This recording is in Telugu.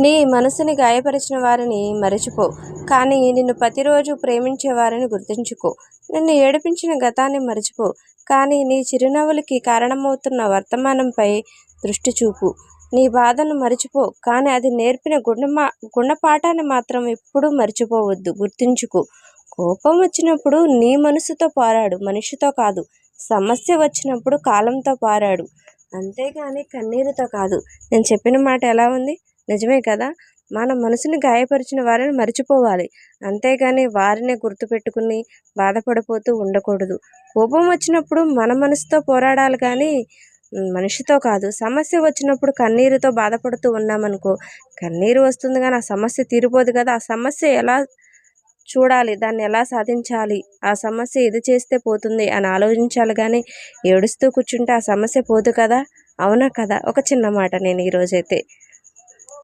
నీ మనసుని గాయపరిచిన వారిని మరచిపో, కానీ నిన్ను ప్రతిరోజు ప్రేమించే వారిని గుర్తుంచుకో. నిన్ను ఏడిపించిన గతాన్ని మరచిపో, కానీ నీ చిరునవ్వులకి కారణమవుతున్న వర్తమానంపై దృష్టి చూపు. నీ బాధను మరచిపో, కానీ అది నేర్పిన గుణపాఠాన్ని మాత్రం ఎప్పుడూ మర్చిపోవద్దు. గుర్తుంచుకో, కోపం వచ్చినప్పుడు నీ మనసుతో పోరాడు, మనిషితో కాదు. సమస్య వచ్చినప్పుడు కాలంతో పోరాడు, అంతేగాని కన్నీరుతో కాదు. నేను చెప్పిన మాట ఎలా ఉంది? నిజమే కదా. మన మనసుని గాయపరిచిన వారిని మర్చిపోవాలి, అంతేగాని వారినే గుర్తుపెట్టుకుని బాధపడిపోతూ ఉండకూడదు. కోపం వచ్చినప్పుడు మన మనసుతో పోరాడాలి కానీ మనిషితో కాదు. సమస్య వచ్చినప్పుడు కన్నీరుతో బాధపడుతూ ఉన్నామనుకో, కన్నీరు వస్తుంది కానీ ఆ సమస్య తీరిపోదు కదా. ఆ సమస్య ఎలా చూడాలి, దాన్ని ఎలా సాధించాలి, ఆ సమస్య ఇది చేస్తే పోతుంది అని ఆలోచించాలి కానీ ఏడుస్తూ కూర్చుంటే ఆ సమస్య పోదు కదా. అవునా కదా. ఒక చిన్న మాట నేను ఈరోజైతే